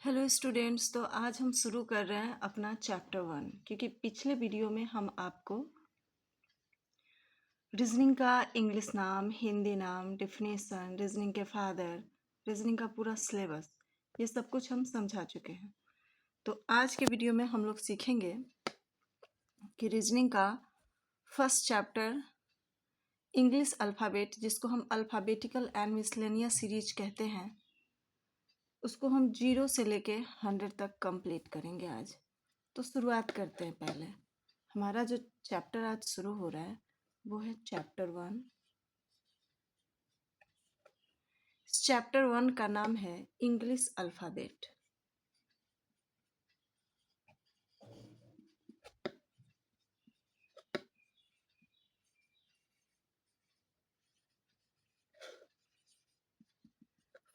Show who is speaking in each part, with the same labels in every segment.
Speaker 1: Hello students. तो आज हम शुरू कर रहे हैं अपना चैप्टर 1, क्योंकि पिछले वीडियो में हम आपको रीजनिंग का इंग्लिश नाम, हिंदी नाम, डेफिनेशन, रीजनिंग के फादर, रीजनिंग का पूरा सिलेबस, ये सब कुछ हम समझा चुके हैं। तो आज के वीडियो में हम लोग सीखेंगे कि रीजनिंग का फर्स्ट चैप्टर इंग्लिश अल्फ़ाबेट, जिसको हम अल्फ़ाबेटिकल एंड मिसलेनियस सीरीज कहते हैं, उसको हम 0 से लेके 100 तक कंप्लीट करेंगे आज। तो शुरुआत करते हैं। पहले हमारा जो चैप्टर आज शुरू हो रहा है वो है चैप्टर 1। इस चैप्टर 1 का नाम है इंग्लिश अल्फ़ाबेट।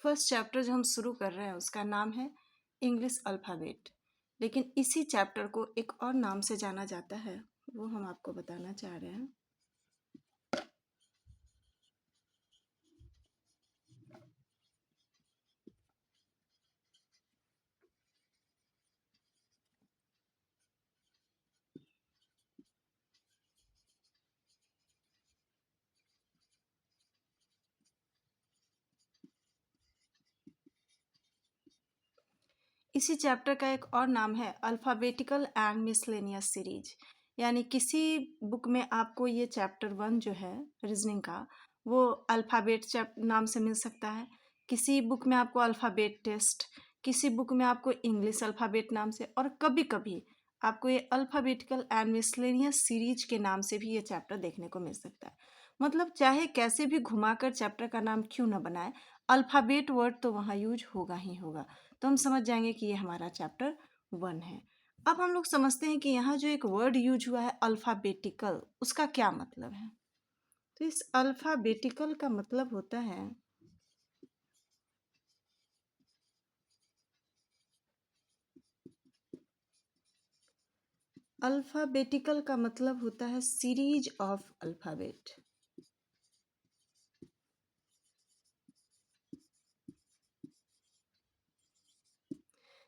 Speaker 1: फर्स्ट चैप्टर जो हम शुरू कर रहे हैं उसका नाम है इंग्लिश अल्फ़ाबेट, लेकिन इसी चैप्टर को एक और नाम से जाना जाता है, वो हम आपको बताना चाह रहे हैं। इसी चैप्टर का एक और नाम है अल्फ़ाबेटिकल एंड मिसलेनियस सीरीज। यानी किसी बुक में आपको ये चैप्टर 1 जो है रीजनिंग का, वो अल्फ़ाबेट नाम से मिल सकता है। किसी बुक में आपको अल्फ़ाबेट टेस्ट, किसी बुक में आपको इंग्लिश अल्फ़ाबेट नाम से, और कभी कभी आपको ये अल्फ़ाबेटिकल एंड मिसलेनियस सीरीज के नाम से भी ये चैप्टर देखने को मिल सकता है। मतलब चाहे कैसे भी घुमाकर चैप्टर का नाम क्यों ना बनाए, अल्फ़ाबेट वर्ड तो वहाँ यूज होगा ही होगा। तो हम समझ जाएंगे कि ये हमारा चैप्टर 1 है। अब हम लोग समझते हैं कि यहाँ जो एक वर्ड यूज हुआ है अल्फ़ाबेटिकल, उसका क्या मतलब है। तो इस अल्फ़ाबेटिकल का मतलब होता है अल्फ़ाबेटिकल का मतलब होता है सीरीज ऑफ अल्फ़ाबेट।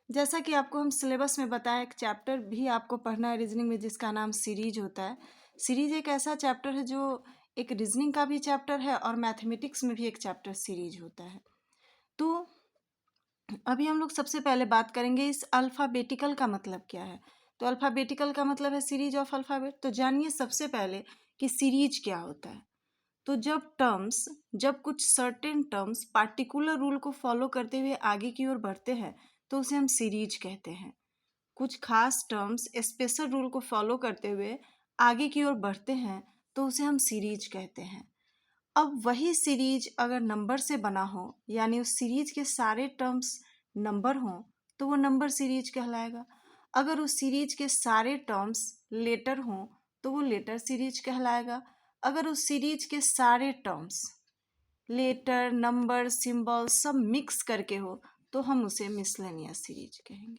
Speaker 1: जैसा कि आपको हम सिलेबस में बताया, एक चैप्टर भी आपको पढ़ना है रीजनिंग में जिसका नाम सीरीज होता है। सीरीज एक ऐसा चैप्टर है जो एक रीजनिंग का भी चैप्टर है और मैथमेटिक्स में भी एक चैप्टर सीरीज होता है। तो अभी हम लोग सबसे पहले बात करेंगे इस अल्फ़ाबेटिकल का मतलब क्या है। तो अल्फ़ाबेटिकल का मतलब है सीरीज ऑफ अल्फ़ाबेट। तो जानिए सबसे पहले कि सीरीज क्या होता है। तो जब कुछ सर्टेन टर्म्स पार्टिकुलर रूल को फॉलो करते हुए आगे की ओर बढ़ते हैं तो उसे हम सीरीज कहते हैं। कुछ खास टर्म्स स्पेशल रूल को फॉलो करते हुए आगे की ओर बढ़ते हैं तो उसे हम सीरीज कहते हैं। अब वही सीरीज अगर नंबर से बना हो, यानी उस सीरीज के सारे टर्म्स नंबर हों, तो वो नंबर सीरीज कहलाएगा। अगर उस सीरीज के सारे टर्म्स लेटर हों तो वो लेटर सीरीज कहलाएगा। अगर उस सीरीज के सारे टर्म्स लेटर, नंबर, सिंबल सब मिक्स करके हो तो हम उसे मिसलेनियस सीरीज कहेंगे।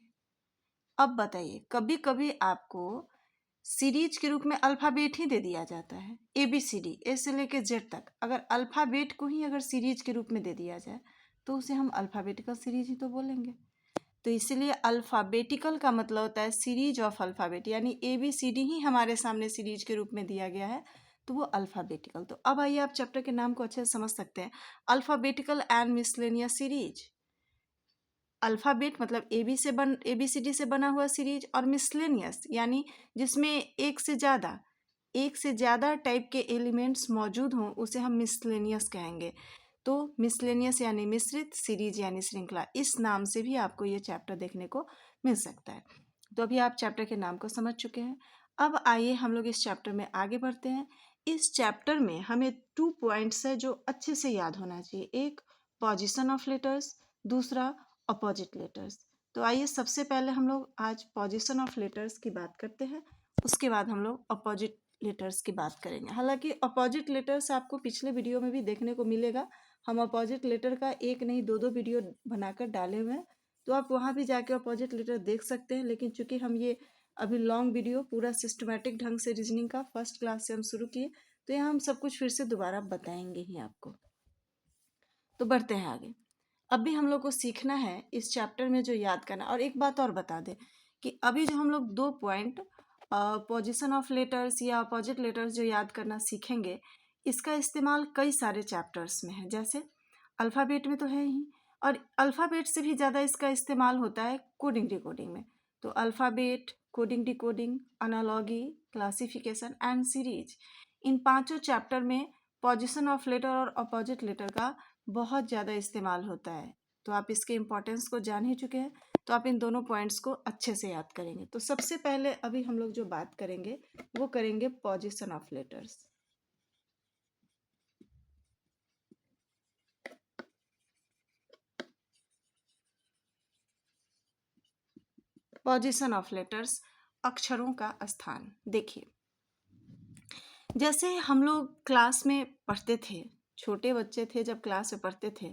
Speaker 1: अब बताइए, कभी कभी आपको सीरीज के रूप में अल्फ़ाबेट ही दे दिया जाता है, ए बी सी डी, ए से लेके जेड तक। अगर अल्फ़ाबेट को ही अगर सीरीज के रूप में दे दिया जाए तो उसे हम अल्फ़ाबेटिकल सीरीज ही तो बोलेंगे। तो इसीलिए अल्फ़ाबेटिकल का मतलब होता है सीरीज ऑफ अल्फ़ाबेट, यानी ए बी सी डी ही हमारे सामने सीरीज के रूप में दिया गया है तो वो अल्फ़ाबेटिकल। तो अब आइए आप चैप्टर के नाम को अच्छे से समझ सकते हैं, alphabetical and miscellaneous series. Alphabet मतलब ए बी सी डी से बना हुआ सीरीज, और मिसलेनियस यानी जिसमें एक से ज़्यादा टाइप के एलिमेंट्स मौजूद हों उसे हम मिसलेनियस कहेंगे। तो मिसलेनियस यानी मिश्रित, सीरीज यानी श्रृंखला, इस नाम से भी आपको ये चैप्टर देखने को मिल सकता है। तो अभी आप चैप्टर के नाम को समझ चुके हैं। अब आइए हम लोग इस चैप्टर में आगे बढ़ते हैं। इस चैप्टर में हमें 2 पॉइंट्स है जो अच्छे से याद होना चाहिए। एक, पोजीशन ऑफ लेटर्स, दूसरा अपोजिट लेटर्स। तो आइए सबसे पहले हम लोग आज पोजीशन ऑफ लेटर्स की बात करते हैं, उसके बाद हम लोग अपोजिट लेटर्स की बात करेंगे। हालांकि अपोजिट लेटर्स आपको पिछले वीडियो में भी देखने को मिलेगा। हम अपोजिट लेटर का एक नहीं दो वीडियो बनाकर डाले हुए हैं, तो आप वहाँ भी जाके अपोजिट लेटर देख सकते हैं। लेकिन चूंकि हम ये अभी लॉन्ग वीडियो पूरा सिस्टमेटिक ढंग से रीजनिंग का फर्स्ट क्लास से हम शुरू किए, तो यहाँ हम सब कुछ फिर से दोबारा बताएंगे ही आपको। तो बढ़ते हैं आगे। अभी हम लोग को सीखना है इस चैप्टर में जो याद करना। और एक बात और बता दें कि अभी जो हम लोग 2 पॉइंट पोजीशन ऑफ लेटर्स या अपोजिट लेटर्स जो याद करना सीखेंगे, इसका इस्तेमाल कई सारे चैप्टर्स में है। जैसे अल्फ़ाबेट में तो है ही, और अल्फ़ाबेट से भी ज़्यादा इसका इस्तेमाल होता है कोडिंग डिकोडिंग में। तो alphabet, coding decoding, analogy, classification and series, इन पांचों चैप्टर में पोजीशन ऑफ लेटर और अपोजिट लेटर का बहुत ज़्यादा इस्तेमाल होता है। तो आप इसके इम्पोर्टेंस को जान ही चुके हैं, तो आप इन दोनों पॉइंट्स को अच्छे से याद करेंगे। तो सबसे पहले अभी हम लोग जो बात करेंगे वो करेंगे position of letters. Position of letters, अक्षरों का स्थान। देखिए, जैसे हम लोग क्लास में पढ़ते थे, छोटे बच्चे थे जब क्लास में पढ़ते थे,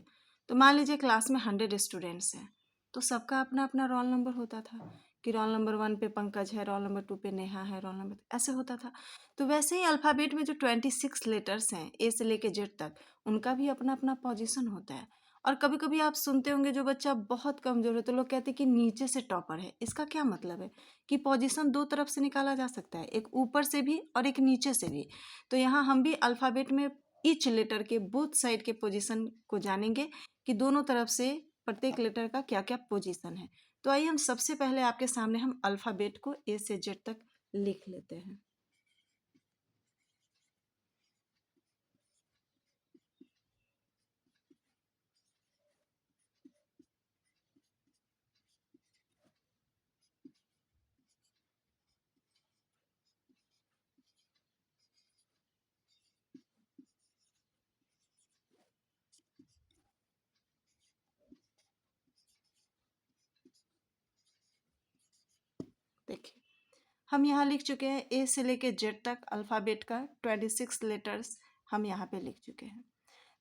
Speaker 1: तो मान लीजिए क्लास में 100 स्टूडेंट्स हैं, तो सबका अपना अपना रोल नंबर होता था कि रोल नंबर 1 पे पंकज है, रोल नंबर 2 पे नेहा है, रोल नंबर ऐसे होता था। तो वैसे ही अल्फ़ाबेट में जो 26 लेटर्स हैं ए से लेके जेड तक, उनका भी अपना अपना पोजीशन होता है। और कभी कभी आप सुनते होंगे जो बच्चा बहुत कमज़ोर है तो लोग कहते हैं कि नीचे से टॉपर है। इसका क्या मतलब है कि पोजीशन दो तरफ से निकाला जा सकता है, एक ऊपर से भी और एक नीचे से भी। तो यहाँ हम भी अल्फ़ाबेट में ईच लेटर के बोथ साइड के पोजीशन को जानेंगे कि दोनों तरफ से प्रत्येक लेटर का क्या क्या पोजीशन है। तो आइए हम सबसे पहले आपके सामने हम अल्फ़ाबेट को ए से जेड तक लिख लेते हैं। देखिए, हम यहाँ लिख चुके हैं ए से लेके जेड तक अल्फ़ाबेट का 26 लेटर्स हम यहाँ पे लिख चुके हैं।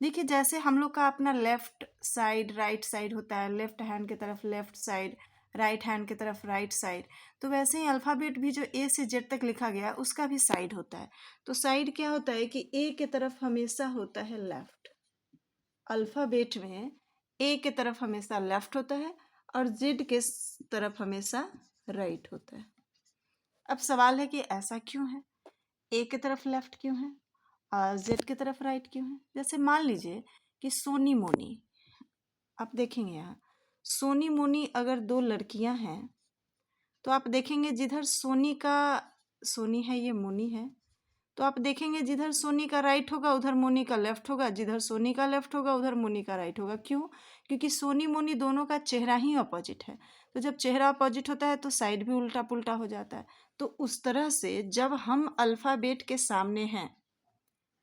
Speaker 1: देखिए, जैसे हम लोग का अपना लेफ्ट साइड राइट साइड होता है, लेफ्ट हैंड की तरफ लेफ्ट साइड, राइट हैंड की तरफ राइट साइड, तो वैसे ही अल्फ़ाबेट भी जो ए से जेड तक लिखा गया उसका भी साइड होता है। तो साइड क्या होता है कि ए की तरफ हमेशा होता है लेफ्ट। अल्फ़ाबेट में ए की तरफ हमेशा लेफ्ट होता है और जेड के तरफ हमेशा राइट होता है। अब सवाल है कि ऐसा क्यों है, ए की तरफ लेफ्ट क्यों है और जेड की तरफ राइट क्यों है। जैसे मान लीजिए कि सोनी मोनी, आप देखेंगे यहाँ सोनी मोनी अगर दो लड़कियां हैं, तो आप देखेंगे जिधर सोनी का सोनी है ये मोनी है, तो आप देखेंगे जिधर सोनी का राइट होगा उधर मोनी का लेफ्ट होगा, जिधर सोनी का लेफ्ट होगा उधर मोनी का राइट होगा। क्यों? क्योंकि सोनी मोनी दोनों का चेहरा ही अपोजिट है। तो जब चेहरा अपोजिट होता है तो साइड भी उल्टा पुल्टा हो जाता है। तो उस तरह से जब हम अल्फ़ाबेट के सामने हैं,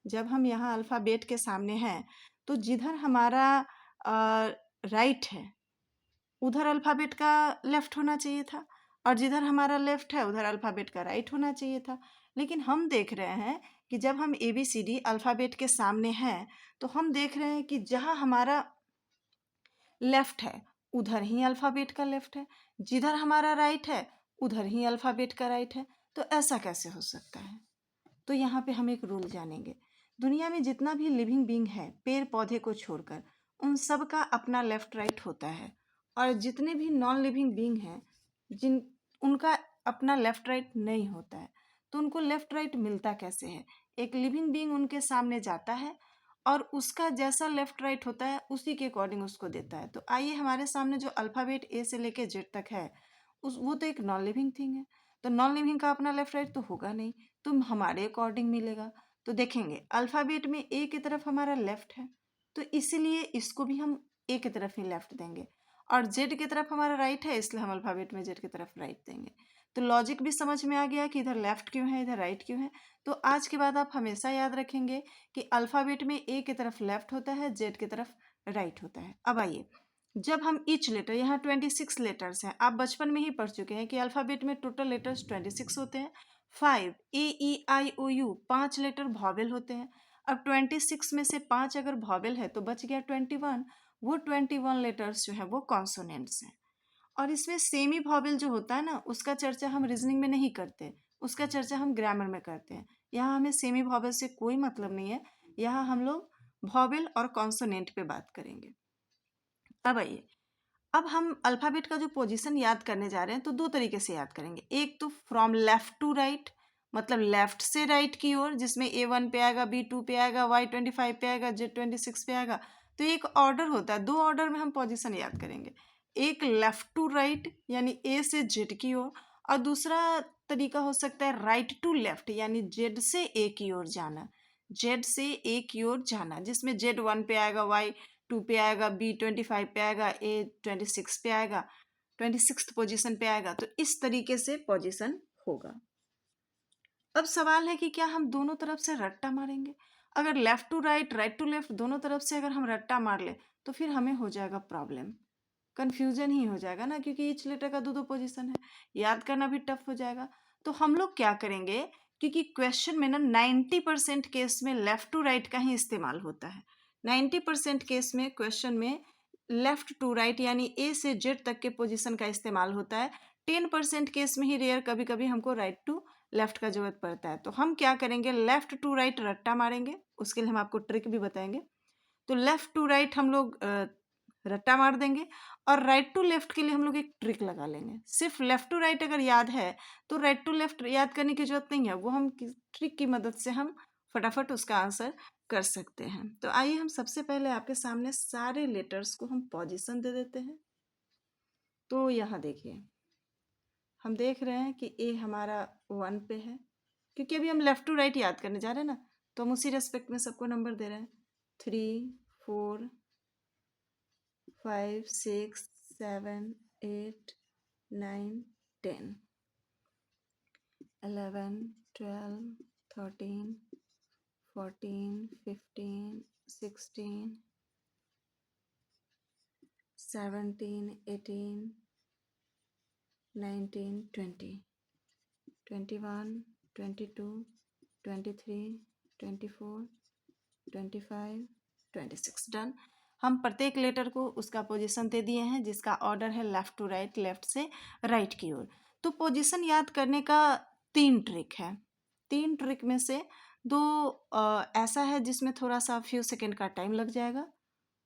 Speaker 1: जब हम यहाँ अल्फ़ाबेट के सामने हैं, तो जिधर हमारा राइट है उधर अल्फ़ाबेट का लेफ्ट होना चाहिए था, और जिधर हमारा लेफ्ट है उधर अल्फ़ाबेट का राइट होना चाहिए था। लेकिन हम देख रहे हैं कि जब हम A B C D alphabet के सामने हैं, तो हम देख रहे हैं कि जहाँ हमारा लेफ्ट है उधर ही अल्फ़ाबेट का लेफ्ट है, जिधर हमारा राइट है उधर ही अल्फ़ाबेट का राइट है। तो ऐसा कैसे हो सकता है? तो यहाँ पे हम एक रूल जानेंगे। दुनिया में जितना भी लिविंग बींग है पेड़ पौधे को छोड़कर, उन सब का अपना लेफ्ट राइट होता है, और जितने भी नॉन लिविंग बींग हैं जिन उनका अपना लेफ्ट राइट नहीं होता है। तो उनको लेफ्ट राइट मिलता कैसे है? एक लिविंग बींग उनके सामने जाता है और उसका जैसा लेफ्ट राइट होता है उसी के अकॉर्डिंग उसको देता है। तो आइए, हमारे सामने जो अल्फ़ाबेट ए से लेके जेड तक है उस वो तो एक नॉन लिविंग थिंग है, तो नॉन लिविंग का अपना लेफ्ट राइट तो होगा नहीं, तो हमारे अकॉर्डिंग मिलेगा। तो देखेंगे अल्फ़ाबेट में ए की तरफ हमारा लेफ्ट है, तो इसीलिए इसको भी हम ए की तरफ ही लेफ्ट देंगे, और जेड की तरफ हमारा राइट है इसलिए हम अल्फ़ाबेट में जेड की तरफ राइट देंगे। तो लॉजिक भी समझ में आ गया कि इधर लेफ्ट क्यों है इधर राइट क्यों है। तो आज के बाद आप हमेशा याद रखेंगे कि अल्फ़ाबेट में ए की तरफ लेफ्ट होता है, जेड की तरफ राइट होता है। अब आइए, जब हम ईच लेटर, यहाँ 26 लेटर्स हैं, आप बचपन में ही पढ़ चुके हैं कि अल्फ़ाबेट में टोटल लेटर्स 26 होते हैं। 5 ए ई आई ओ यू 5 लेटर वॉवेल होते हैं। अब 26 में से 5 अगर वॉवेल है तो बच गया 21। वो 21 लेटर्स जो हैं वो कॉन्सोनेंट्स हैं। और इसमें सेमी वॉवेल जो होता है ना, उसका चर्चा हम रीजनिंग में नहीं करते, उसका चर्चा हम ग्रामर में करते हैं। यहाँ हमें सेमी वॉवेल से कोई मतलब नहीं है, यहाँ हम लोग वॉवेल और कॉन्सोनेंट पे बात करेंगे। अब आइए, अब हम अल्फ़ाबेट का जो पोजीशन याद करने जा रहे हैं तो दो तरीके से याद करेंगे। एक तो फ्रॉम लेफ़्ट टू राइट, मतलब लेफ़्ट से राइट की ओर, जिसमें A1 पे आएगा, B2 पे आएगा, Y25 पे आएगा, Z26 पे आएगा। तो एक ऑर्डर होता है, दो ऑर्डर में हम पोजीशन याद करेंगे। एक लेफ़्ट टू राइट यानी A से Z की ओर, और दूसरा तरीका हो सकता है राइट टू लेफ़्ट यानी Z से A की ओर जाना। Z से A की ओर जाना, जिसमें Z1 पे आएगा, Y2 पे आएगा, B25 पे आएगा, A26 पे आएगा, 26th पोजीशन पे आएगा। तो इस तरीके से पोजीशन होगा। अब सवाल है कि क्या हम दोनों तरफ से रट्टा मारेंगे? अगर left to right, right to left दोनों तरफ से अगर हम रट्टा मार ले तो फिर हमें हो जाएगा प्रॉब्लम, कन्फ्यूजन ही हो जाएगा ना, क्योंकि ईच लेटर का दो दो पोजीशन है, याद करना भी टफ हो जाएगा। तो हम लोग क्या करेंगे, क्योंकि क्वेश्चन में ना 90% केस में लेफ्ट टू राइट का ही इस्तेमाल होता है। 90% केस में क्वेश्चन में लेफ्ट टू राइट यानी ए से जेड तक के पोजीशन का इस्तेमाल होता है। 10% केस में ही रेयर कभी कभी हमको राइट टू लेफ्ट का जरूरत पड़ता है। तो हम क्या करेंगे, लेफ्ट टू राइट रट्टा मारेंगे। उसके लिए हम आपको ट्रिक भी बताएंगे। तो लेफ्ट टू राइट हम लोग रट्टा मार देंगे, और राइट टू लेफ्ट के लिए हम लोग एक ट्रिक लगा लेंगे। सिर्फ लेफ्ट टू राइट अगर याद है तो राइट टू लेफ्ट याद करने की जरूरत नहीं है, वो हम ट्रिक की मदद से हम फटाफट उसका आंसर कर सकते हैं। तो आइए हम सबसे पहले आपके सामने सारे लेटर्स को हम पोजीशन दे देते हैं। तो यहाँ देखिए, हम देख रहे हैं कि ए हमारा 1 पे है, क्योंकि अभी हम लेफ्ट टू राइट याद करने जा रहे हैं ना, तो हम उसी रेस्पेक्ट में सबको नंबर दे रहे हैं। 3, 4, 5, 6, 7, 8, 9, 10, 11, 12, 13, 14, 15, 16, 17, 18, 19, 20, 21, 22, 23, 24, 25, 26। डन। हम प्रत्येक लेटर को उसका पोजीशन दे दिए हैं, जिसका ऑर्डर है लेफ्ट टू राइट, लेफ्ट से राइट की ओर। तो पोजीशन याद करने का 3 ट्रिक है। 3 ट्रिक में से 2 ऐसा है जिसमें थोड़ा सा फ्यू सेकेंड का टाइम लग जाएगा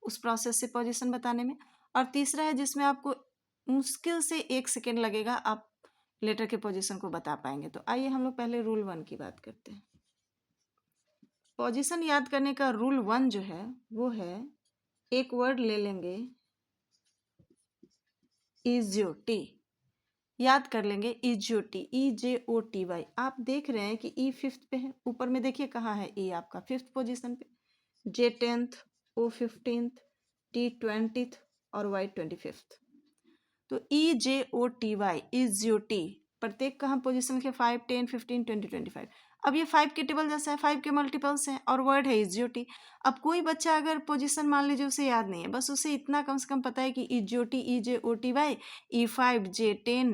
Speaker 1: उस प्रोसेस से पोजीशन बताने में, और तीसरा है जिसमें आपको मुश्किल से 1 सेकेंड लगेगा, आप लेटर के पोजीशन को बता पाएंगे। तो आइए हम लोग पहले रूल 1 की बात करते हैं। पोजीशन याद करने का रूल 1 जो है वो है, एक वर्ड ले लेंगे इजियोटी, याद कर लेंगे इजियोटी, EJOTY। आप देख रहे हैं कि ई 5th पे है, ऊपर में देखिए कहाँ है ई आपका 5th पोजीशन पे, J 10th, O 15th, T 20th और Y 25th। तो EJOTY इजियोटी प्रत्येक का हम पोजीशन लिखे 5, 10, 15, 20, 25। अब ये 5 के टेबल जैसा है, 5 के मल्टीपल्स हैं, और वर्ड है इजियोटी। अब कोई बच्चा अगर पोजीशन मान लीजिए उसे याद नहीं है, बस उसे इतना कम से कम पता है कि इजियोटी EJOTY, E5, J10,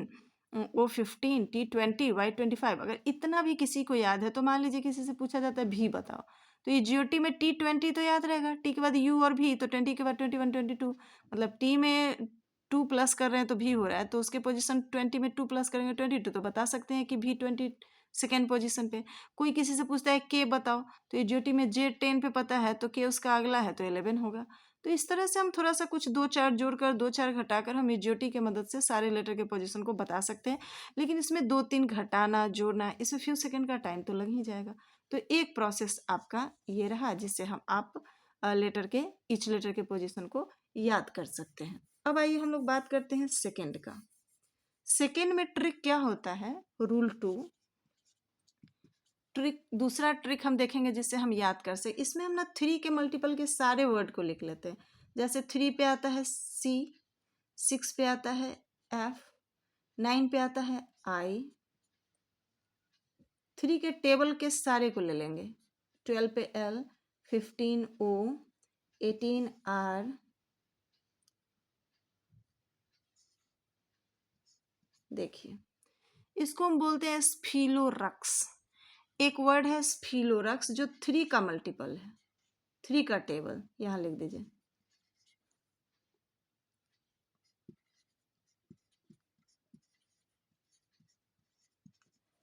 Speaker 1: O15, T20, Y25। अगर इतना भी किसी को याद है तो मान लीजिए किसी से पूछा जाता है भी बताओ, तो इजियोटी में T20 तो याद रहेगा, टी के बाद यू और भी, तो 20 के बाद 21, 22, मतलब टी में 2 प्लस कर रहे हैं तो भी हो रहा है, तो उसके पोजीशन 20 में 2 प्लस करेंगे 22, तो बता सकते हैं कि भी 20 सेकेंड पोजीशन पे। कोई किसी से पूछता है के बताओ, तो इजियोटी में J 10 पे पता है, तो के उसका अगला है तो 11 होगा। तो इस तरह से हम थोड़ा सा कुछ 2-4 जोड़कर 2-4 घटाकर हम इजियोटी की मदद से सारे लेटर के पोजीशन को बता सकते हैं। लेकिन इसमें 2-3 घटाना जोड़ना, इसमें फ्यू सेकेंड का टाइम तो लग ही जाएगा। तो एक प्रोसेस आपका ये रहा जिससे हम आप लेटर के ईच लेटर के पोजीशन को याद कर सकते हैं। अब आइए हम लोग बात करते हैं सेकेंड का। सेकेंड में ट्रिक क्या होता है, रूल 2 ट्रिक, दूसरा ट्रिक हम देखेंगे जिससे हम याद कर सके। इसमें हम ना 3 के मल्टीपल के सारे वर्ड को लिख लेते हैं। जैसे 3 पे आता है C, 6 पे आता है F, 9 पे आता है I। 3 के टेबल के सारे को ले लेंगे। 12 पे L, 15 O, 18 R, देखिए इसको हम बोलते हैं स्फीलोरक्स। एक वर्ड है स्फीलोरक्स जो 3 का मल्टीपल है, 3 का टेबल यहाँ लिख दीजिए।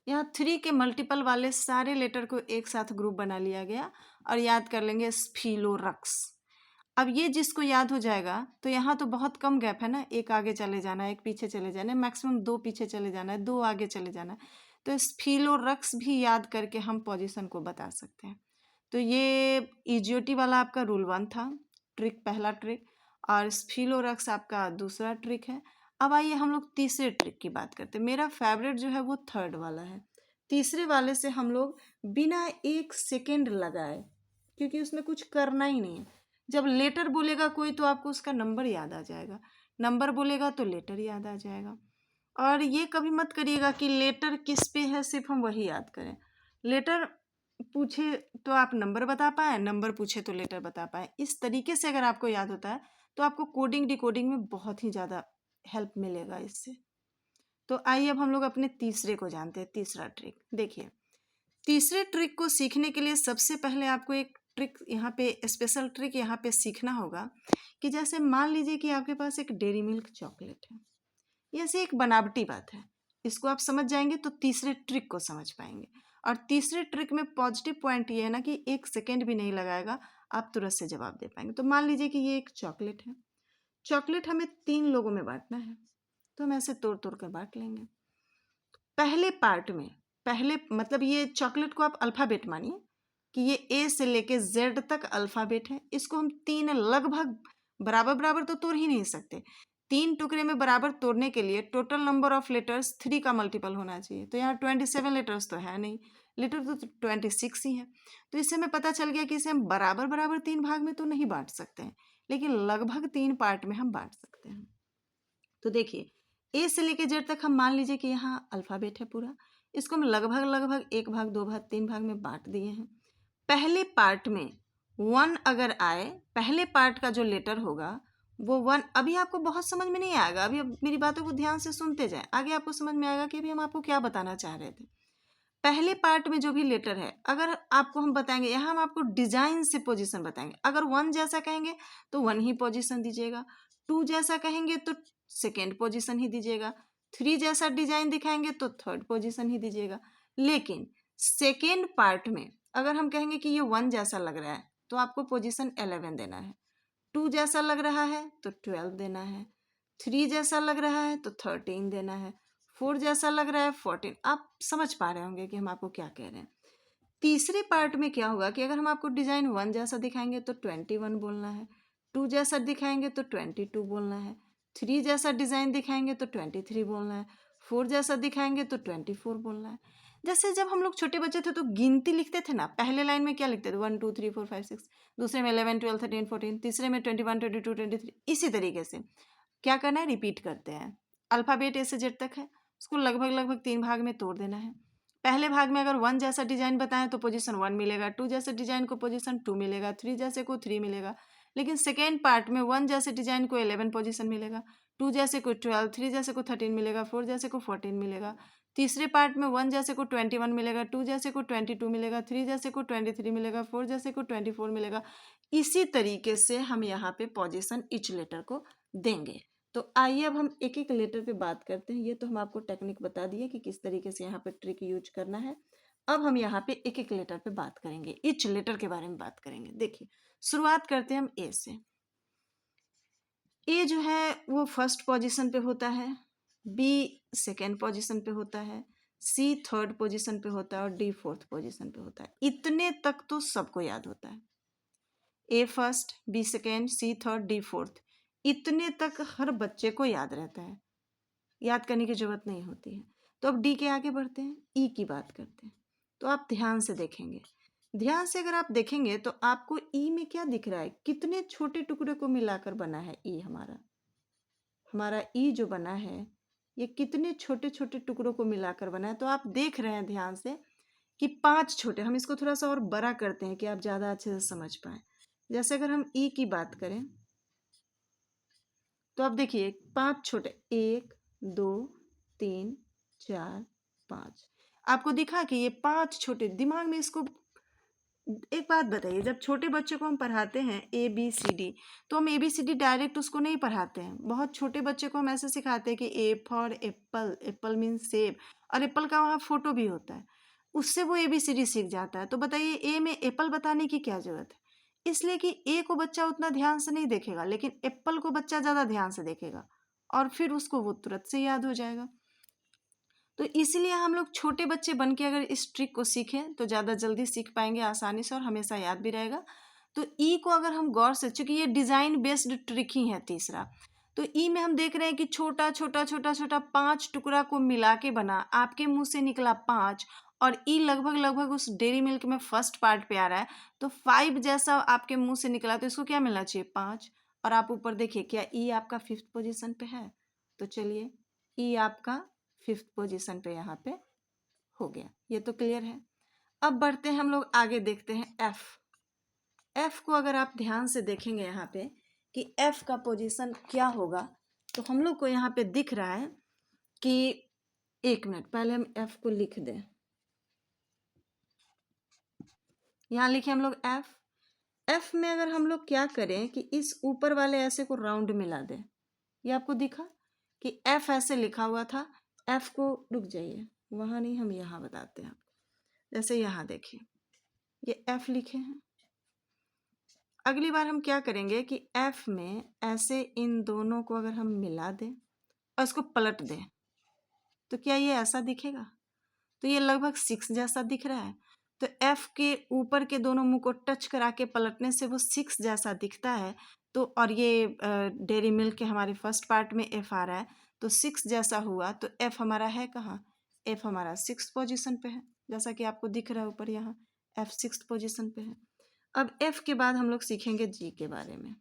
Speaker 1: यहाँ 3 के मल्टीपल वाले सारे लेटर को एक साथ ग्रुप बना लिया गया और याद कर लेंगे स्फीलोरक्स। अब ये जिसको याद हो जाएगा तो यहाँ तो बहुत कम गैप है ना, एक आगे चले जाना है, एक पीछे चले जाना है, मैक्सिमम 2 पीछे चले जाना है, 2 आगे चले जाना है। तो स्फीलोरक्स भी याद करके हम पोजीशन को बता सकते हैं। तो ये इजियोटी वाला आपका रूल 1 था, ट्रिक, पहला ट्रिक, और स्फीलोरक्स आपका दूसरा ट्रिक है। अब आइए हम लोग तीसरे ट्रिक की बात करते हैं। मेरा फेवरेट जो है वो थर्ड वाला है। तीसरे वाले से हम लोग बिना 1 सेकेंड लगाए, क्योंकि उसमें कुछ करना ही नहीं है। जब लेटर बोलेगा कोई तो आपको उसका नंबर याद आ जाएगा, नंबर बोलेगा तो लेटर याद आ जाएगा। और ये कभी मत करिएगा कि लेटर किस पे है सिर्फ हम वही याद करें। लेटर पूछे तो आप नंबर बता पाए, नंबर पूछे तो लेटर बता पाए। इस तरीके से अगर आपको याद होता है तो आपको कोडिंग डिकोडिंग में बहुत ही ज़्यादा हेल्प मिलेगा इससे। तो आइए अब हम लोग अपने तीसरे को जानते हैं, तीसरा ट्रिक। देखिए, तीसरे ट्रिक को सीखने के लिए सबसे पहले आपको एक ट्रिक यहाँ पे, स्पेशल ट्रिक यहाँ पे सीखना होगा कि जैसे मान लीजिए कि आपके पास एक डेयरी मिल्क चॉकलेट है। ये ऐसी एक बनावटी बात है, इसको आप समझ जाएंगे तो तीसरे ट्रिक को समझ पाएंगे। और तीसरे ट्रिक में पॉजिटिव पॉइंट ये है ना कि 1 सेकेंड भी नहीं लगाएगा, आप तुरंत से जवाब दे पाएंगे। तो मान लीजिए कि ये एक चॉकलेट है, चॉकलेट हमें 3 लोगों में बांटना है, तो हम ऐसे तोड़ तोड़ कर बांट लेंगे। पहले पार्ट में, पहले मतलब ये चॉकलेट को आप अल्फ़ाबेट मानिए कि ये ए से लेके जेड तक अल्फ़ाबेट है। इसको हम 3 लगभग बराबर बराबर तो तोड़ ही नहीं सकते। 3 टुकड़े में बराबर तोड़ने के लिए टोटल नंबर ऑफ लेटर्स 3 का मल्टीपल होना चाहिए। तो यहाँ 27 लेटर्स तो है नहीं, लेटर तो 26 ही है। तो इससे हमें पता चल गया कि इसे हम बराबर बराबर 3 भाग में तो नहीं बांट सकते हैं, लेकिन लगभग 3 पार्ट में हम बांट सकते हैं। तो देखिए, ए से लेके जेड तक हम मान लीजिए कि यहाँ अल्फ़ाबेट है पूरा, इसको हम लगभग लगभग 1 भाग, 2 भाग, 3 भाग में बांट दिए हैं। पहले पार्ट में 1 अगर आए, पहले पार्ट का जो लेटर होगा वो 1, अभी आपको बहुत समझ में नहीं आएगा, अभी अब मेरी बातों को ध्यान से सुनते जाएं, आगे आपको समझ में आएगा कि अभी हम आपको क्या बताना चाह रहे थे। पहले पार्ट में जो भी लेटर है, अगर आपको हम बताएंगे, यहाँ हम आपको डिजाइन से पोजीशन बताएंगे। अगर 1 जैसा कहेंगे तो 1 ही पोजीशन दीजिएगा, 2 जैसा कहेंगे तो सेकेंड पोजीशन ही दीजिएगा, 3 जैसा डिजाइन दिखाएंगे तो थर्ड पोजीशन ही दीजिएगा। लेकिन सेकेंड पार्ट में अगर हम कहेंगे कि ये 1 जैसा लग रहा है तो आपको पोजीशन 11 देना है, 2 जैसा लग रहा है तो 12 देना है, 3 जैसा लग रहा है तो 13 देना है, 4 जैसा लग रहा है 14। आप समझ पा रहे होंगे कि हम आपको क्या कह रहे हैं। तीसरे पार्ट में क्या होगा कि अगर हम आपको डिजाइन 1 जैसा दिखाएंगे तो 21 बोलना है, 2 जैसा दिखाएंगे तो 22 बोलना है, 3 जैसा डिजाइन दिखाएंगे तो 23 बोलना है, 4 जैसा दिखाएंगे तो 24 बोलना है। जैसे जब हम लोग छोटे बच्चे थे तो गिनती लिखते थे ना, पहले लाइन में क्या लिखते थे, 1 2 3 4 5 6, दूसरे में 11 12 13 14, तीसरे में 21 22 23। इसी तरीके से क्या करना है, रिपीट करते हैं। अल्फ़ाबेट ए से जेड तक है, उसको लगभग लगभग 3 भाग में तोड़ देना है। पहले भाग में अगर 1 जैसा डिजाइन बताएं तो पोजीशन 1 मिलेगा, 2 जैसे डिजाइन को पोजीशन 2 मिलेगा, 3 जैसे को 3 मिलेगा। लेकिन सेकेंड पार्ट में 1 जैसे डिजाइन को 11 पोजीशन मिलेगा, 2 जैसे को 12, 3 जैसे को 13 मिलेगा, 4 जैसे को 14 मिलेगा। तीसरे पार्ट में 1 जैसे को 21 मिलेगा, 2 जैसे को 22 मिलेगा, 3 जैसे को 23 मिलेगा, 4 जैसे को 24 मिलेगा। इसी तरीके से हम यहाँ पे पोजीशन ईच लेटर को देंगे। तो आइए अब हम एक एक लेटर पे बात करते हैं। ये तो हम आपको टेक्निक बता दिए कि किस तरीके से यहाँ पे ट्रिक यूज करना है। अब हम यहाँ पे एक एक लेटर पे बात करेंगे, ईच लेटर के बारे में बात करेंगे। देखिए, शुरुआत करते हैं हम ए से। ए जो है वो फर्स्ट पोजीशन पे होता है, बी सेकेंड पोजीशन पे होता है, सी थर्ड पोजीशन पे होता है और डी फोर्थ पोजीशन पे होता है। इतने तक तो सबको याद होता है, ए फर्स्ट, बी सेकेंड, सी थर्ड, डी फोर्थ। इतने तक हर बच्चे को याद रहता है, याद करने की जरूरत नहीं होती है। तो अब डी के आगे बढ़ते हैं, ई की बात करते हैं। तो आप ध्यान से देखेंगे, ध्यान से अगर आप देखेंगे तो आपको ई में क्या दिख रहा है, कितने छोटे टुकड़े को मिलाकर बना है ई। हमारा हमारा ई जो बना है ये कितने छोटे छोटे टुकड़ों को मिलाकर बना है। तो आप देख रहे हैं ध्यान से कि 5 छोटे, हम इसको थोड़ा सा और बड़ा करते हैं कि आप ज़्यादा अच्छे से समझ पाए। जैसे अगर हम ई की बात करें तो आप देखिए 5 छोटे, 1 2 3 4 5। आपको दिखा कि ये 5 छोटे, दिमाग में इसको एक बात बताइए, जब छोटे बच्चे को हम पढ़ाते हैं ए बी सी डी, तो हम A B C D direct उसको नहीं पढ़ाते हैं। बहुत छोटे बच्चे को हम ऐसे सिखाते हैं कि A for Apple, Apple mean सेब, और एप्पल का वहाँ फोटो भी होता है, उससे वो ए बी सी डी सीख जाता है। तो बताइए ए में एप्पल बताने की क्या जरूरत है, इसलिए कि ए को बच्चा उतना ध्यान से नहीं देखेगा, लेकिन एप्पल को बच्चा ज़्यादा ध्यान से देखेगा और फिर उसको वो तुरंत से याद हो जाएगा। तो इसीलिए हम लोग छोटे बच्चे बन के अगर इस ट्रिक को सीखें तो ज़्यादा जल्दी सीख पाएंगे आसानी से और हमेशा याद भी रहेगा। तो ई को अगर हम गौर से, चूंकि ये डिज़ाइन बेस्ड ट्रिक ही है तीसरा, तो ई में हम देख रहे हैं कि छोटा छोटा छोटा छोटा 5 टुकड़ा को मिला के बना, आपके मुंह से निकला 5, और ई लगभग लगभग उस डेयरी मिल्क में फर्स्ट पार्ट पे आ रहा है, तो 5 जैसा आपके मुंह से निकला, तो इसको क्या मिलना चाहिए? 5। और आप ऊपर देखिए, क्या ई आपका 5th पोजीशन पे है? तो चलिए, ई आपका 5th पोजीशन पे यहाँ पे हो गया। ये तो क्लियर है। अब बढ़ते हैं हम लोग आगे, देखते हैं एफ। एफ को अगर आप ध्यान से देखेंगे यहाँ पे कि एफ का पोजीशन क्या होगा, तो हम लोग को यहाँ पे दिख रहा है कि, एक मिनट पहले हम एफ को लिख दें। यहाँ लिखे हम लोग एफ। एफ में अगर हम लोग क्या करें कि इस ऊपर वाले ऐसे को राउंड मिला दें। ये आपको दिखा कि एफ ऐसे लिखा हुआ था, एफ को, रुक जाइए वहाँ नहीं, हम यहाँ बताते हैं आपको। जैसे यहाँ देखिए, ये एफ लिखे हैं। अगली बार हम क्या करेंगे कि एफ में ऐसे इन दोनों को अगर हम मिला दें और इसको पलट दें, तो क्या ये ऐसा दिखेगा? तो ये लगभग 6 जैसा दिख रहा है। तो एफ के ऊपर के दोनों मुंह को टच करा के पलटने से वो 6 जैसा दिखता है। तो और ये डेयरी मिल्क के हमारे फर्स्ट पार्ट में एफ आ रहा है, तो 6 जैसा हुआ, तो एफ हमारा है कहाँ? एफ हमारा 6th पोजीशन पे है, जैसा कि आपको दिख रहा है ऊपर यहाँ, एफ 6th पोजीशन पे है। अब एफ के बाद हम लोग सीखेंगे जी के बारे में।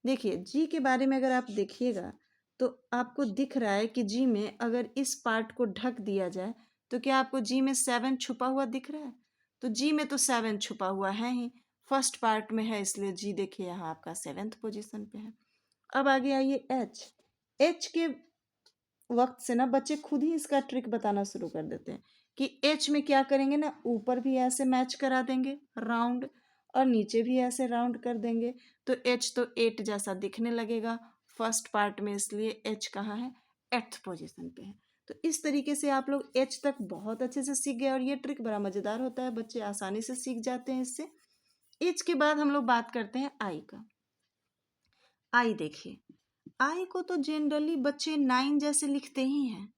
Speaker 1: देखिए, जी के बारे में अगर आप देखिएगा तो आपको दिख रहा है कि जी में अगर इस पार्ट को ढक दिया जाए तो क्या आपको जी में 7 छुपा हुआ दिख रहा है? तो जी में तो 7 छुपा हुआ है ही, फर्स्ट पार्ट में है, इसलिए जी देखिए यहाँ आपका 7th पोजीशन पे है। अब आगे आइए एच। एच के वक्त से ना बच्चे खुद ही इसका ट्रिक बताना शुरू कर देते हैं कि एच में क्या करेंगे ना, ऊपर भी ऐसे मैच करा देंगे राउंड और नीचे भी ऐसे राउंड कर देंगे, तो एच तो 8 जैसा दिखने लगेगा फर्स्ट पार्ट में, इसलिए एच कहाँ है? 8th पोजीशन पे है। तो इस तरीके से आप लोग एच तक बहुत अच्छे से सीख गए और ये ट्रिक बड़ा मज़ेदार होता है, बच्चे आसानी से सीख जाते हैं इससे। एच के बाद हम लोग बात करते हैं आई का। आई देखिए, आई को तो जनरली बच्चे 9 जैसे लिखते ही हैं।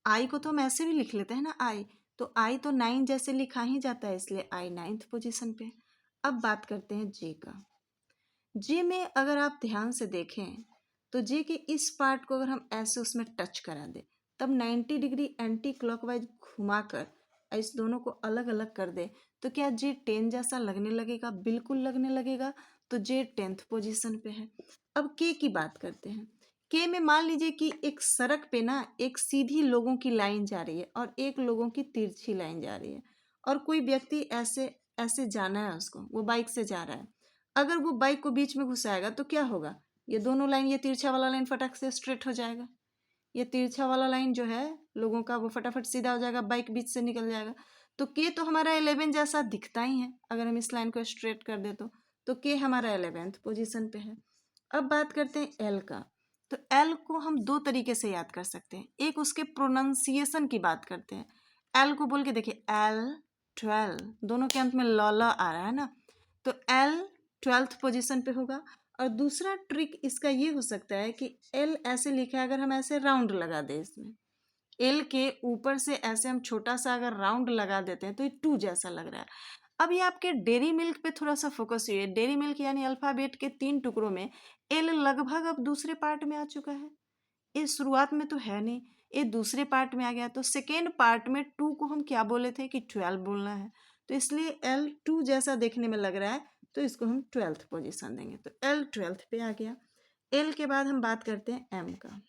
Speaker 1: आई को तो हम ऐसे भी लिख लेते हैं ना, आई, तो आई तो 9 जैसे लिखा ही जाता है, इसलिए आई 9th पोजीशन पे। अब बात करते हैं जे का। जे में अगर आप ध्यान से देखें तो जे के इस पार्ट को अगर हम ऐसे उसमें टच करा दें, तब 90 डिग्री एंटी क्लॉकवाइज घुमाकर इस दोनों को अलग अलग कर दे, तो क्या जे 10 जैसा लगने लगेगा? बिल्कुल लगने लगेगा। तो जे 10th पोजीशन पे है। अब के की बात करते हैं। के में मान लीजिए कि एक सड़क पे ना एक सीधी लोगों की लाइन जा रही है और एक लोगों की तिरछी लाइन जा रही है, और कोई व्यक्ति ऐसे ऐसे जाना है उसको, वो बाइक से जा रहा है। अगर वो बाइक को बीच में घुसाएगा तो क्या होगा? ये दोनों लाइन, ये तिरछा वाला लाइन फटाक से स्ट्रेट हो जाएगा, ये तिरछा वाला लाइन जो है लोगों का वो फटाफट सीधा हो जाएगा, बाइक बीच से निकल जाएगा। तो के तो हमारा 11 जैसा दिखता ही है अगर हम इस लाइन को स्ट्रेट कर दे तो के हमारा 11th पोजीशन पे है। अब बात करते हैं एल का। तो एल को हम दो तरीके से याद कर सकते हैं, एक उसके प्रोनाउंसिएशन की बात करते हैं। एल को बोल के देखिए, एल 12, दोनों के अंत में ल आ रहा है ना, तो एल 12th पोजीशन पे होगा। और दूसरा ट्रिक इसका ये हो सकता है कि एल ऐसे लिखा है, अगर हम ऐसे राउंड लगा दें इसमें, एल के ऊपर से ऐसे हम छोटा सा अगर राउंड लगा देते हैं तो ये 2 जैसा लग रहा है। अब ये आपके डेयरी मिल्क पे थोड़ा सा फोकस हुई है। डेयरी मिल्क यानी अल्फाबेट के 3 टुकड़ों में एल लगभग अब दूसरे पार्ट में आ चुका है, ये शुरुआत में तो है नहीं, ये दूसरे पार्ट में आ गया। तो सेकेंड पार्ट में 2 को हम क्या बोले थे कि 12 बोलना है, तो इसलिए एल 2 जैसा देखने में लग रहा है, तो इसको हम 12th पोजीशन देंगे, तो एल 12th पे आ गया। एल के बाद हम बात करते हैं एम का।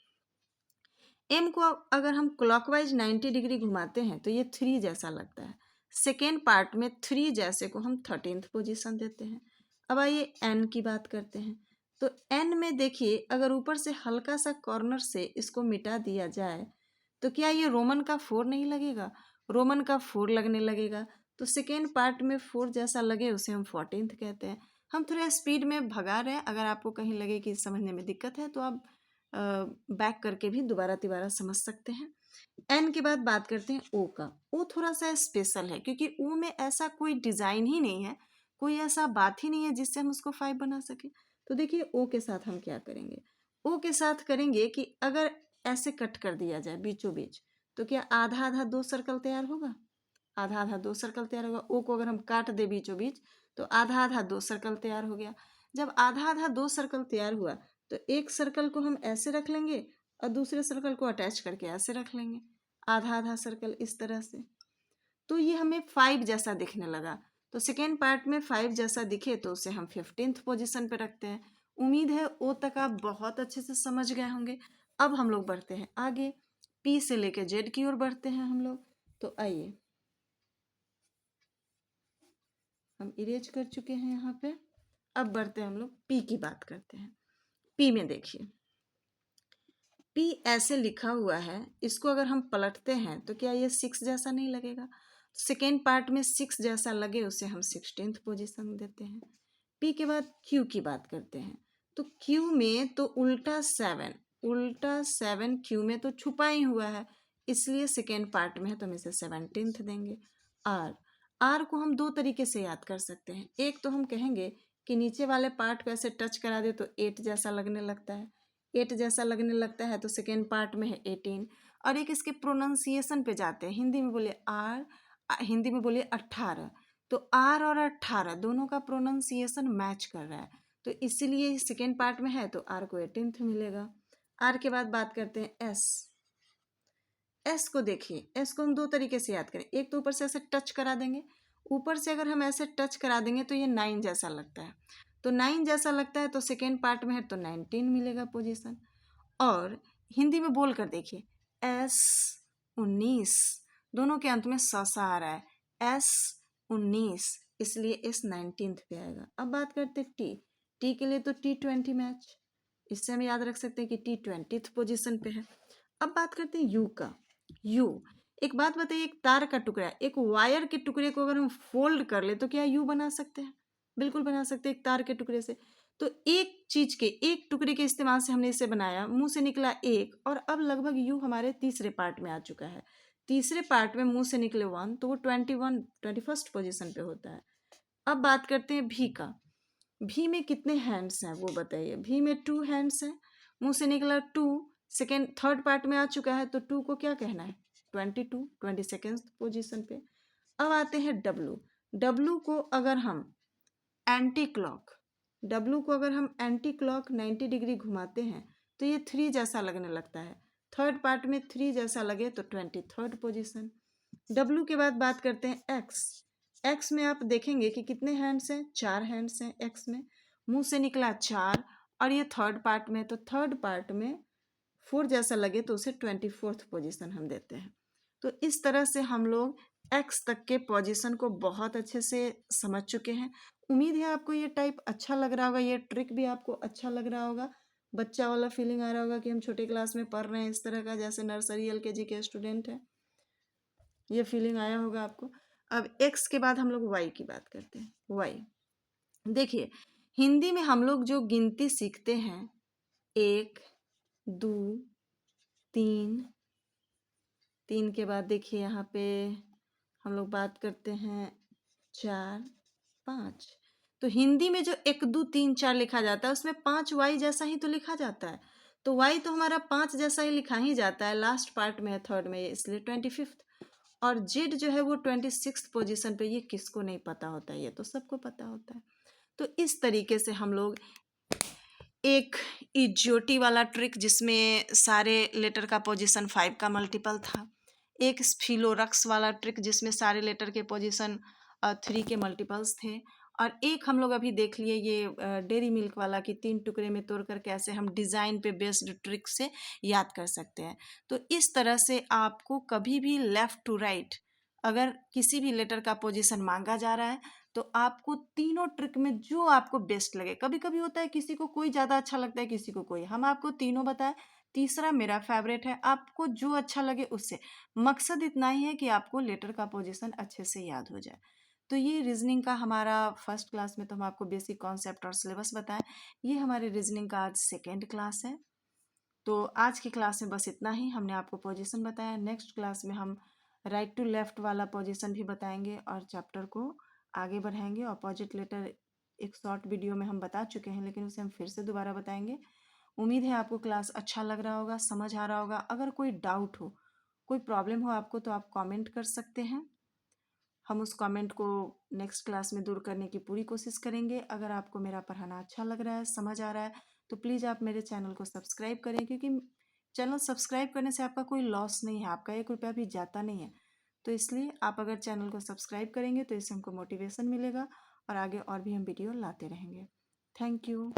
Speaker 1: एम को अगर हम क्लॉकवाइज 90 डिग्री घुमाते हैं तो ये 3 जैसा लगता है, सेकेंड पार्ट में 3 जैसे को हम 13th पोजीशन देते हैं। अब आइए एन की बात करते हैं। तो एन में देखिए, अगर ऊपर से हल्का सा कॉर्नर से इसको मिटा दिया जाए तो क्या ये रोमन का 4 नहीं लगेगा? रोमन का 4 लगने लगेगा, तो सेकेंड पार्ट में 4 जैसा लगे उसे हम 14th कहते हैं। हम थोड़ा स्पीड में भगा रहे हैं, अगर आपको कहीं लगे कि समझने में दिक्कत है तो आप बैक करके भी दोबारा तिबारा समझ सकते हैं। एन के बाद बात करते हैं ओ का। ओ थोड़ा सा स्पेशल है क्योंकि ओ में ऐसा कोई डिज़ाइन ही नहीं है, कोई ऐसा बात ही नहीं है जिससे हम उसको 5 बना सके। तो देखिए ओ के साथ हम क्या करेंगे, ओ के साथ करेंगे कि अगर ऐसे कट कर दिया जाए बीचों बीच, तो क्या आधा आधा 2 सर्कल तैयार होगा, आधा आधा 2 सर्कल तैयार होगा। ओ को अगर हम काट दे बीचों बीच तो आधा आधा 2 सर्कल तैयार हो गया। जब आधा आधा 2 सर्कल तैयार हुआ तो एक सर्कल को हम ऐसे रख लेंगे और दूसरे सर्कल को अटैच करके ऐसे रख लेंगे, आधा आधा सर्कल इस तरह से। तो ये हमें 5 जैसा दिखने लगा। तो सेकेंड पार्ट में 5 जैसा दिखे तो उसे हम 15th पोजीशन पे रखते हैं। उम्मीद है ओ तक आप बहुत अच्छे से समझ गए होंगे। अब हम लोग बढ़ते हैं आगे, पी से लेके जेड की ओर बढ़ते हैं हम लोग। तो आइए, हम इरेज कर चुके हैं यहाँ पे। अब बढ़ते हैं हम लोग पी की बात करते हैं। पी में देखिए, पी ऐसे लिखा हुआ है, इसको अगर हम पलटते हैं तो क्या ये 6 जैसा नहीं लगेगा। सेकेंड पार्ट में 6 जैसा लगे उसे हम 16th पोजीशन देते हैं। पी के बाद क्यू की बात करते हैं। तो क्यू में तो उल्टा 7 क्यू में तो छुपा ही हुआ है, इसलिए सेकेंड पार्ट में है तो हम इसे 17th देंगे। आर, आर को हम 2 तरीके से याद कर सकते हैं। एक तो हम कहेंगे कि नीचे वाले पार्ट को ऐसे टच करा दे तो 8 जैसा लगने लगता है, 8 जैसा लगने लगता है तो सेकेंड पार्ट में है 18। और एक इसके प्रोनाउंसिएशन पे जाते हैं, हिंदी में बोले आर, हिंदी में बोले 18। तो आर और 18 दोनों का प्रोनाउंसिएशन मैच कर रहा है, तो इसीलिए सेकेंड पार्ट में है तो आर को 18th मिलेगा। आर के बाद बात करते हैं एस। एस को देखिए, एस को हम 2 तरीके से याद करें। एक तो ऊपर से ऐसे टच करा देंगे, ऊपर से अगर हम ऐसे टच करा देंगे तो ये 9 जैसा लगता है। तो 9 जैसा लगता है तो सेकेंड पार्ट में है तो 19 मिलेगा पोजीशन। और हिंदी में बोल कर देखिए, एस 19, दोनों के अंत में सा आ रहा है, एस 19, इसलिए एस 19th पे आएगा। अब बात करते हैं टी। टी के लिए तो T20 मैच, इससे हम याद रख सकते हैं कि टी 20th पोजिशन पे है। अब बात करते हैं यू का। यू, एक बात बताइए, एक तार का टुकड़ा, एक वायर के टुकड़े को अगर हम फोल्ड कर ले तो क्या यू बना सकते हैं? बिल्कुल बना सकते हैं, एक तार के टुकड़े से। तो एक चीज के, एक टुकड़े के इस्तेमाल से हमने इसे बनाया, मुंह से निकला एक, और अब लगभग यू हमारे तीसरे पार्ट में आ चुका है। तीसरे पार्ट में मुंह से निकले 1 तो वो 21st पोजीशन पे होता है। अब बात करते हैं भी का। भी में कितने हैंड्स हैं वो बताइए। भी में 2 हैंड्स हैं, मुंह से निकला 2, सेकेंड थर्ड पार्ट में आ चुका है तो 2 को क्या कहना है, 22, 22nd पोजीशन पे। अब आते हैं डब्लू। डब्लू को अगर हम एंटी क्लॉक, डब्लू को अगर हम एंटी क्लॉक 90 डिग्री घुमाते हैं तो ये 3 जैसा लगने लगता है। थर्ड पार्ट में 3 जैसा लगे तो 23rd पोजीशन। डब्लू के बाद बात करते हैं एक्स। एक्स में आप देखेंगे कि कितने हैंड्स हैं, 4 हैंड्स हैं एक्स में, मुंह से निकला 4, और ये थर्ड पार्ट में, तो थर्ड पार्ट में 4 जैसा लगे तो उसे 24th पोजीशन हम देते हैं। तो इस तरह से हम लोग एक्स तक के पोजीशन को बहुत अच्छे से समझ चुके हैं। उम्मीद है आपको ये टाइप अच्छा लग रहा होगा, ये ट्रिक भी आपको अच्छा लग रहा होगा, बच्चा वाला फीलिंग आ रहा होगा कि हम छोटे क्लास में पढ़ रहे हैं इस तरह का, जैसे नर्सरी LKG के स्टूडेंट हैं, ये फीलिंग आया होगा आपको। अब एक्स के बाद हम लोग वाई की बात करते हैं। वाई देखिए, हिंदी में हम लोग जो गिनती सीखते हैं, 1 2 3, 3 के बाद देखिए यहाँ पे हम लोग बात करते हैं 4 5। तो हिंदी में जो 1 2 3 4 लिखा जाता है उसमें 5 वाई जैसा ही तो लिखा जाता है। तो वाई तो हमारा 5 जैसा ही लिखा ही जाता है, लास्ट पार्ट में है, थर्ड में, इसलिए 25th। और जेड जो है वो 26th पोजीशन पे, ये किसको नहीं पता होता है, ये तो सबको पता होता है। तो इस तरीके से हम लोग एक इज्योटी वाला ट्रिक जिसमें सारे लेटर का पोजीशन 5 का मल्टीपल था, एक स्फिलोरक्स वाला ट्रिक जिसमें सारे लेटर के पोजीशन 3 के मल्टीपल्स थे, और एक हम लोग अभी देख लिए ये डेयरी मिल्क वाला कि 3 टुकड़े में तोड़कर कैसे हम डिज़ाइन पे बेस्ड ट्रिक से याद कर सकते हैं। तो इस तरह से आपको कभी भी लेफ़्ट टू राइट अगर किसी भी लेटर का पोजीशन मांगा जा रहा है तो आपको तीनों ट्रिक में जो आपको बेस्ट लगे, कभी कभी होता है किसी को कोई ज़्यादा अच्छा लगता है, किसी को कोई, हम आपको तीनों बताएं, तीसरा मेरा फेवरेट है, आपको जो अच्छा लगे उससे। मकसद इतना ही है कि आपको लेटर का पोजीशन अच्छे से याद हो जाए। तो ये रीजनिंग का हमारा फर्स्ट क्लास में तो हम आपको बेसिक कॉन्सेप्ट और सिलेबस बताएं, ये हमारे रीजनिंग का आज सेकेंड क्लास है। तो आज की क्लास में बस इतना ही, हमने आपको पोजीशन बताया। नेक्स्ट क्लास में हम राइट टू लेफ्ट वाला पोजीशन भी बताएंगे और चैप्टर को आगे बढ़ाएंगे। अपोजिट लेटर एक शॉर्ट वीडियो में हम बता चुके हैं, लेकिन उसे हम फिर से दोबारा बताएंगे। उम्मीद है आपको क्लास अच्छा लग रहा होगा, समझ आ रहा होगा। अगर कोई डाउट हो, कोई प्रॉब्लम हो आपको, तो आप कमेंट कर सकते हैं। हम उस कमेंट को नेक्स्ट क्लास में दूर करने की पूरी कोशिश करेंगे। अगर आपको मेरा पढ़ाना अच्छा लग रहा है, समझ आ रहा है, तो प्लीज़ आप मेरे चैनल को सब्सक्राइब करें, क्योंकि चैनल सब्सक्राइब करने से आपका कोई लॉस नहीं है, आपका 1 रुपया भी जाता नहीं है। तो इसलिए आप अगर चैनल को सब्सक्राइब करेंगे तो इससे हमको मोटिवेशन मिलेगा और आगे और भी हम वीडियो लाते रहेंगे। Thank you.